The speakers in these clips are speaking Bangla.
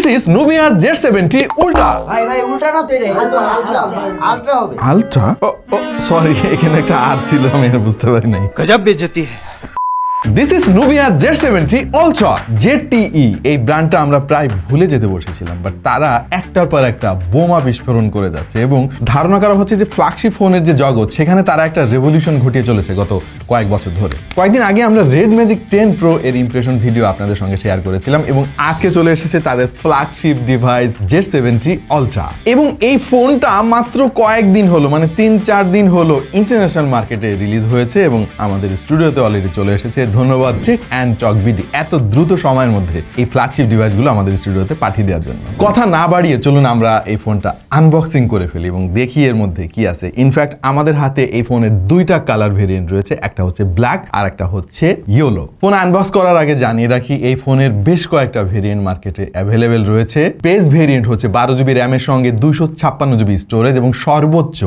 is Nubia Z70 Ultra. ভাই উল্টা না তুই রে, আলট্রা হবে। আলট্রা? ও সরি, এখানে একটা আর ছিল, আমি আর বুঝতে পারি নাই। গজব বেজতি। This is Nubia Z70 Ultra ZTE। এই ব্র্যান্ডটা আমরা প্রায় ভুলে যেতে বসেছিলাম, বাট তারা একটার পর একটা বোমা বিস্ফোরণ করে যাচ্ছে এবং ধারণা করা হচ্ছে যে ফ্ল্যাগশিপ ফোনের যে জগৎ, সেখানে তারা একটা রেভলিউশন ঘটিয়ে চলেছে গত কয়েক বছর ধরে। কয়েকদিন আগে আমরা রেড ম্যাজিক 10 Pro এর ইমপ্রেশন ভিডিও আপনাদের সঙ্গে শেয়ার করেছিলাম এবং আজকে চলে এসেছে তাদের ফ্ল্যাগশিপ ডিভাইস Z70 Ultra। এবং এই ফোনটা মাত্র কয়েকদিন হলো, মানে 3-4 দিন হলো ইন্টারন্যাশনাল মার্কেটে রিলিজ হয়েছে এবং আমাদের স্টুডিওতে অলরেডি চলে এসেছে। ধন্যবাদ টেক অ্যান্ড টক বিডি এত দ্রুত সময়ের মধ্যে এই ফ্ল্যাগশিপ ডিভাইসগুলো আমাদের স্টুডিওতে পাঠিয়ে দেওয়ার জন্য। কথা না বাড়িয়ে চলুন আমরা এই ফোনটা আনবক্সিং করে ফেলি এবং দেখি এর মধ্যে কি আছে। ইনফ্যাক্ট আমাদের হাতে এই ফোনের দুইটা কালার ভেরিয়েন্ট রয়েছে, একটা হচ্ছে ব্ল্যাক আর একটা হচ্ছে ইয়েলো। ফোন আনবক্স করার আগে জানিয়ে রাখি এই ফোনের বেশ কয়েকটা ভেরিয়েন্ট মার্কেটে অ্যাভেলেবেল রয়েছে। বেস ভেরিয়েন্ট হচ্ছে 12 GB র্যামের সঙ্গে 256 GB স্টোরেজ এবং সর্বোচ্চ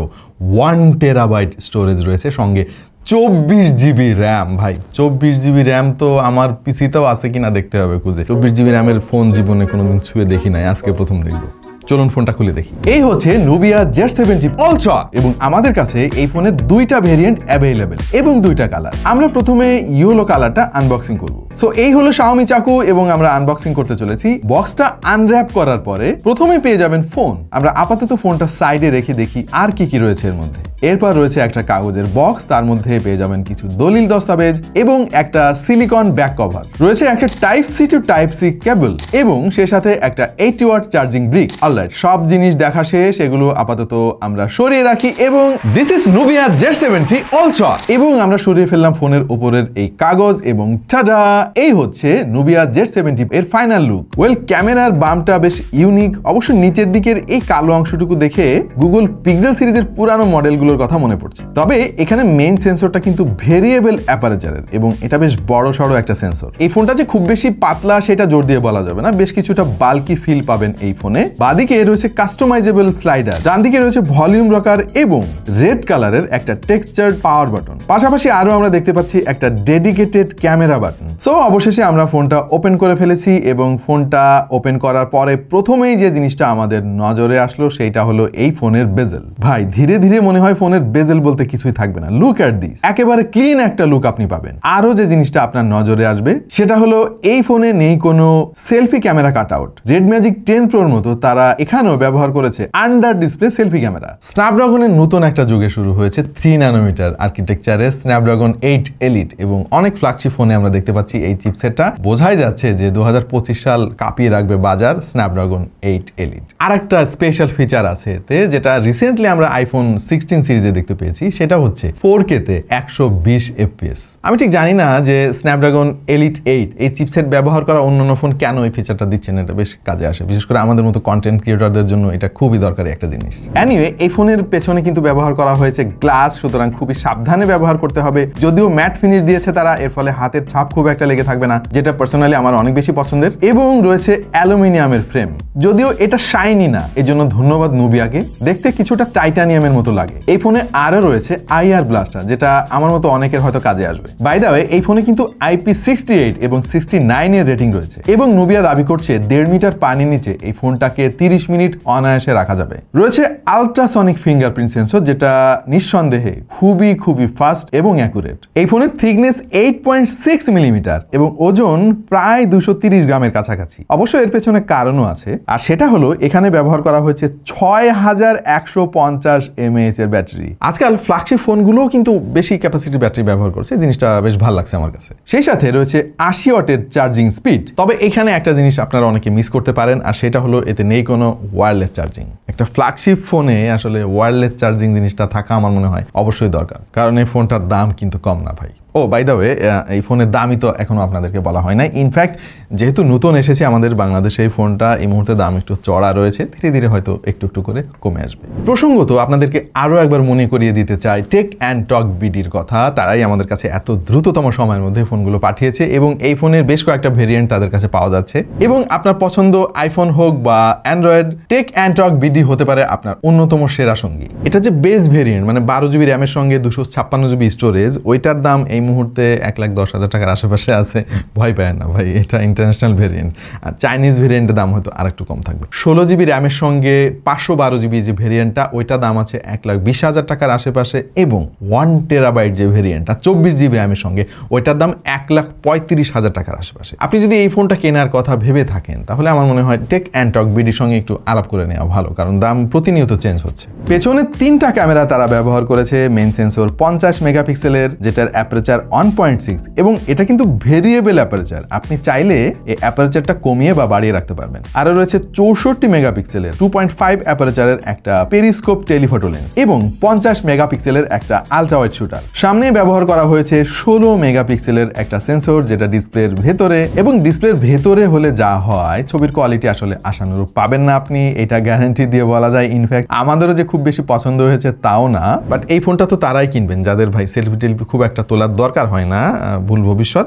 1 TB স্টোরেজ রয়েছে, সঙ্গে 24 GB র্যাম। ভাই 24 GB র্যাম তো আমার পিসিতেও আছে কিনা দেখতে হবে খুঁজে। 24 GB র্যামের ফোন জীবনে কোনোদিন ছুঁয়ে দেখি নাই, আজকে প্রথম দেখবো। চলুন ফোনটা খুলে দেখি। এই হচ্ছে Nubia Z70 Ultra এবং আমাদের কাছে এই ফোনের দুইটা ভেরিয়েন্ট অ্যাভেলেবেল এবং দুইটা কালার। আমরা প্রথমে ইয়েলো কালারটা আনবক্সিং করব। সো এই হলো Xiaomi চাকু এবং আমরা আনবক্সিং করতে চলেছি। বক্সটা আনর্যাপ করার পরে প্রথমে পেয়ে যাবেন ফোন। আমরা আপাতত ফোনটা সাইডে রেখে দেখি আর কি রয়েছে এর মধ্যে। এরপর রয়েছে একটা কাগজের বক্স, তার মধ্যে পেয়ে যাবেন কিছু দলিল দস্তাবেজ এবং একটা সিলিকন ব্যাক কভার। রয়েছে একটা type C to type C cable এবং সে সাথে একটা 80 ওয়াট চার্জিং ব্রিক। অলরাইট, সব জিনিস দেখা শেষ, এগুলো আপাতত আমরা সরিয়ে রাখি এবং this is Nubia Z70 Ultra এবং আমরা সরিয়ে ফেললাম ফোনের উপরের এই কাগজ এবং টাডা, এই হচ্ছে Nubia Z70 এর ফাইনাল লুক। ওয়েল, ক্যামেরার বামটা বেশ ইউনিক। অবশ্য নিচের দিকের এই কালো অংশটুকু দেখে গুগল পিক্সেল সিরিজের পুরানো মডেলগুলোর কথা মনে পড়ছে। তবে এখানে মেইন সেন্সরটা কিন্তু ভেরিয়েবল অ্যাপারেচারের এবং এটা বেশ বড় সড়ো একটা সেন্সর। এই ফোনটা যে খুব বেশি পাতলা সেটা জোর দিয়ে বলা যাবে না, বেশ কিছুটা বাল্কি ফিল পাবেন এই ফোনে। বাদিকে রয়েছে কাস্টমাইজেবল স্লাইডার, ডান দিকে রয়েছে ভলিউম রকার এবং রেড কালারের একটা টেক্সচার্ড পাওয়ার বাটন। পাশাপাশি আরো আমরা দেখতে পাচ্ছি একটা ডেডিকেটেড ক্যামেরা বাটন। সো অবশেষে আমরা ফোনটা ওপেন করে ফেলেছি এবং ফোনটা ওপেন করার পরে প্রথমেই যে জিনিসটা আমাদের নজরে আসলো সেইটা হলো এই ফোনের বেজেল। ভাই ধীরে ধীরে মনে হয় ফোনের বেজেল বলতে কিছুই থাকবে না। লুক অ্যাট দিস, একেবারে ক্লিন একটা লুক আপনি পাবেন। আরো যে জিনিসটা আপনার নজরে আসবে সেটা হলো এই ফোনে নেই কোনো selfie camera cut out. Red magic 10 Proর মতো তারা এখানেও ব্যবহার করেছে আন্ডার ডিসপ্লে সেলফি ক্যামেরা। স্ন্যাপড্রাগনের নতুন একটা যুগে শুরু হয়েছে 3 ন্যানোমিটার আর্কিটেকচারের স্ন্যাপড্রাগন 8 Elite এবং অনেক ফ্ল্যাগশিপ ফোনে আমরা দেখতে পাচ্ছি এই চিপসেটটা। বোঝাই যাচ্ছে যে 2025 সাল কাঁপিয়ে রাখবে বাজার স্ন্যাপড্রাগন 8 Elite। আর একটা স্পেশাল ফিচার আছে এতে, যেটা রিসেন্টলি আমরা আইফোন 16 সিরিজে দেখতে পেয়েছি, সেটা হচ্ছে 4K তে 120 FPS। আমি ঠিক জানি না যে স্ন্যাপড্রাগন Elite 8 এই চিপসেট ব্যবহার করা অন্যান্য ফোন কেন এই ফিচারটা দিচ্ছেন, এটা বেশ কাজে আসে, বিশেষ করে আমাদের মতো কন্টেন্ট ক্রিয়েটরদের জন্য এটা খুবই দরকারি একটা জিনিস। এনিওয়ে, এই ফোনের পেছনে কিন্তু ব্যবহার করা হয়েছে গ্লাস, সুতরাং খুবই সাবধানে ব্যবহার করতে হবে। যদিও ম্যাট ফিনিশ দিয়েছে তারা, এর ফলে হাতের ছাপ খুব একটা লেগে থাকবে না, যেটা পার্সোনালি আমার অনেক বেশি পছন্দের। এবং রয়েছে অ্যালুমিনিয়ামের ফ্রেম, যদিও এটা শাইনি না, এর জন্য ধন্যবাদ নুবিয়াকে। দেখতে কিছুটা টাইটানিয়ামের মতো লাগে। এই ফোনে আরো রয়েছে IR ব্লাস্টার, যেটা আমার মতো অনেকের হয়তো কাজে আসবে। বাই দ্য ওয়ে, এই ফোনে কিন্তু IP68 এবং 69 এর রেটিং রয়েছে এবং নুবিয়া দাবি করছে 1.5 মিটার পানির নিচে এই ফোনটাকে 30 মিনিট অনায়াসে রাখা যাবে। রয়েছে আলট্রাসনিক ফিঙ্গারপ্রিন্ট সেন্সর, যেটা নিঃসন্দেহে খুবই ফাস্ট এবং অ্যাকুরেট। এই ফোনের থিকনেস 8.6 মিলিমিটার এবং ওজন প্রায় 230 গ্রামের কাছাকাছি। অবশ্য এর পেছনে কারণও আছে, আর সেটা হলো এখানে ব্যবহার করা হয়েছে 6150 mAh এর ব্যাটারি। আজকাল ফ্ল্যাগশিপ ফোনগুলোও কিন্তু বেশি ক্যাপাসিটির ব্যাটারি ব্যবহার করছে, জিনিসটা বেশ ভালো লাগছে আমার কাছে। সেই সাথে রয়েছে 80 ওয়াটের চার্জিং স্পিড। তবে এখানে একটা জিনিস আপনারা অনেকে মিস করতে পারেন, আর সেটা হলো এতে নেই কোনো ওয়্যারলেস চার্জিং। একটা ফ্ল্যাগশিপ ফোনে আসলে ওয়্যারলেস চার্জিং জিনিসটা থাকা আমার মনে হয় অবশ্যই দরকার, কারণ এই ফোনটার দাম কিন্তু কম না ভাই। ও বাই দ্য ওয়ে, এই ফোনের দামই তো এখনো আপনাদেরকে বলা হয় না। ইনফ্যাক্ট যেহেতু নতুন এসেছে আমাদের বাংলাদেশে, এই ফোনটা এই মুহূর্তে দাম একটু চড়া রয়েছে, ধীরে ধীরে হয়তো একটু করে কমে আসবে। প্রসঙ্গত আপনাদেরকে আরো একবার মনে করিয়ে দিতে চাই টেক অ্যান্ড টক বিডির কথা। তারাই আমাদের কাছে এত দ্রুততম সময়ের মধ্যে ফোনগুলো পাঠিয়েছে এবং এই ফোনের বেশ কয়েকটা ভেরিয়েন্ট তাদের কাছে পাওয়া যাচ্ছে। এবং আপনার পছন্দ আইফোন হোক বা Android, tech and talk BD হতে পারে আপনার অন্যতম সেরা সঙ্গী। এটা যে বেস ভেরিয়েন্ট, মানে 12 GB র্যামের সঙ্গে 256 GB স্টোরেজ, ওইটার দাম এই এই মুহূর্তে 1,10,000 টাকার আশেপাশে আছে, ভয় পায় না ভাই, এটা ইন্টারন্যাশনাল ভেরিয়েন্ট। আর চাইনিজ ভেরিয়েন্টের দাম হয়তো আরেকটু কম থাকবে। 16 জিবি র্যামের সঙ্গে 512 জিবি যে ভেরিয়েন্টটা, ওইটা দাম আছে 1,20,000 টাকার আশেপাশে, এবং 1 টেরাবাইট যে ভেরিয়েন্টটা 24 জিবি র্যামের সঙ্গে, ওইটার দাম 1,35,000 টাকার আশেপাশে। আপনি যদি এই ফোনটা কেনার কথা ভেবে থাকেন তাহলে আমার মনে হয় টেক অ্যান্ড টক বিডির সঙ্গে একটু আলাপ করে নেওয়া ভালো, কারণ দাম প্রতিনিয়ত চেঞ্জ হচ্ছে। পেছনে 3টা ক্যামেরা তারা ব্যবহার করেছে। মেইন সেন্সর 50 মেগাপিক্সেলের, যেটার অ্যাপারচার 1.6, এবং এটা কিন্তু ভেরিয়েবল অ্যাপারচার, আপনি চাইলে এই অ্যাপারচারটা কমিয়ে বা বাড়িয়ে রাখতে পারবেন। আরও রয়েছে 64 মেগাপিক্সেলের 2.5 অ্যাপারচারের একটা পেরিস্কোপ টেলিফটো লেন্স, এবং 50 মেগাপিক্সেলের একটা আলট্রা ওয়াইড শুটার। সামনে ব্যবহার করা হয়েছে 16 মেগাপিক্সেলের একটা সেন্সর, যেটা ডিসপ্লের ভেতরে, এবং ডিসপ্লের ভেতরে হলে যা হয় ছবির কোয়ালিটি আসলে আশানুরূপ পাবেন না আপনি, এটা গ্যারান্টি দিয়ে বলা যায়। ইনফ্যাক্ট আমাদেরও যে খুব বেশি পছন্দ হয়েছে তাও না, বাট এই ফোনটা তো তারাই কিনবেন যাদের ভাই সেলফি টেলফি খুব একটা তোলার দরকার হয় না ভুল ভবিষ্যৎ,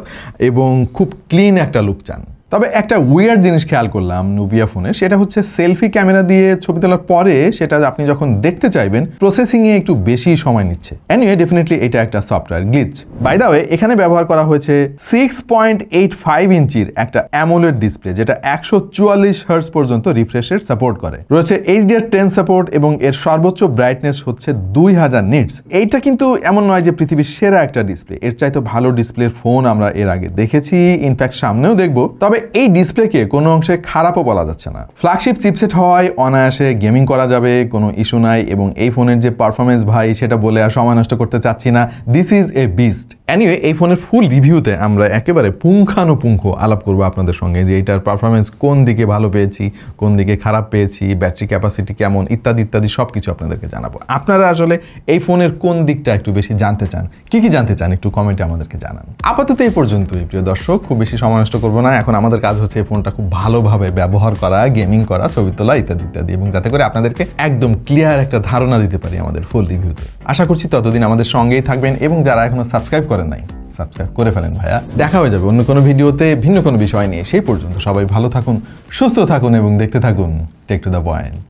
এবং খুব ক্লিন একটা লুক চান। তবে একটা উইয়ার্ড জিনিস খেয়াল করলাম নুবিয়া ফোনে, সেটা হচ্ছে সেলফি ক্যামেরা দিয়ে ছবি তোলার পরে সেটা আপনি যখন দেখতে চাইবেন প্রসেসিংয়ে একটু বেশি সময় নিচ্ছে। এনিওয়ে ডেফিনেটলি এটা একটা software glitch. By the way, এখানে ব্যবহার করা হয়েছে 6.85 ইঞ্চির একটা অ্যামোলেড ডিসপ্লে, যেটা 144 হার্টজ পর্যন্ত রিফ্রেশের সাপোর্ট করে। রয়েছে HDR10 সাপোর্ট, এবং এর সর্বোচ্চ ব্রাইটনেস হচ্ছে 2000 নিটস। এইটা কিন্তু এমন নয় যে পৃথিবীর সেরা একটা ডিসপ্লে, এর চাইতে ভালো ডিসপ্লের ফোন আমরা এর আগে দেখেছি, ইনফ্যাক্ট সামনেও দেখবো। তবে এই ডিসপ্লেকে কোনো অংশে খারাপও বলা যাচ্ছে না। ফ্ল্যাগশিপ চিপসেট হওয়ায় অনায়াসে গেমিং করা যাবে, কোনো ইস্যু নাই, এবং এই ফোনের যে পারফরমেন্স ভাই সেটা বলে আর সময় নষ্ট করতে চাচ্ছি না, this is a beast. Anyway এই ফোনের ফুল রিভিউতে আমরা একেবারে পুঙ্খানুপুঙ্খ আলাপ করবো আপনাদের সঙ্গে, যে এটার পারফরমেন্স কোন দিকে ভালো পেয়েছি, কোন দিকে খারাপ পেয়েছি, ব্যাটারি ক্যাপাসিটি কেমন, ইত্যাদি ইত্যাদি সব কিছু আপনাদেরকে জানাবো। আপনারা আসলে এই ফোনের কোন দিকটা একটু বেশি জানতে চান, কি কি জানতে চান, একটু কমেন্টে আমাদেরকে জানান। আপাতত এই পর্যন্তই প্রিয় দর্শক, খুব বেশি সময় নষ্ট করবো না। এখন আমাদের কাজ হচ্ছে এই ফোনটা খুব ভালোভাবে ব্যবহার করা, গেমিং করা, ছবি তোলা, ইত্যাদি ইত্যাদি, এবং যাতে করে আপনাদেরকে একদম ক্লিয়ার একটা ধারণা দিতে পারি আমাদের ফুল রিভিউতে। আশা করছি ততদিন আমাদের সঙ্গেই থাকবেন, এবং যারা এখনো সাবস্ক্রাইব করেন নাই সাবস্ক্রাইব করে ফেলেন ভাইয়া। দেখা হয়ে যাবে অন্য কোনো ভিডিওতে ভিন্ন কোনো বিষয় নিয়ে। সেই পর্যন্ত সবাই ভালো থাকুন, সুস্থ থাকুন, এবং দেখতে থাকুন টেক টু দ্য পয়েন্ট।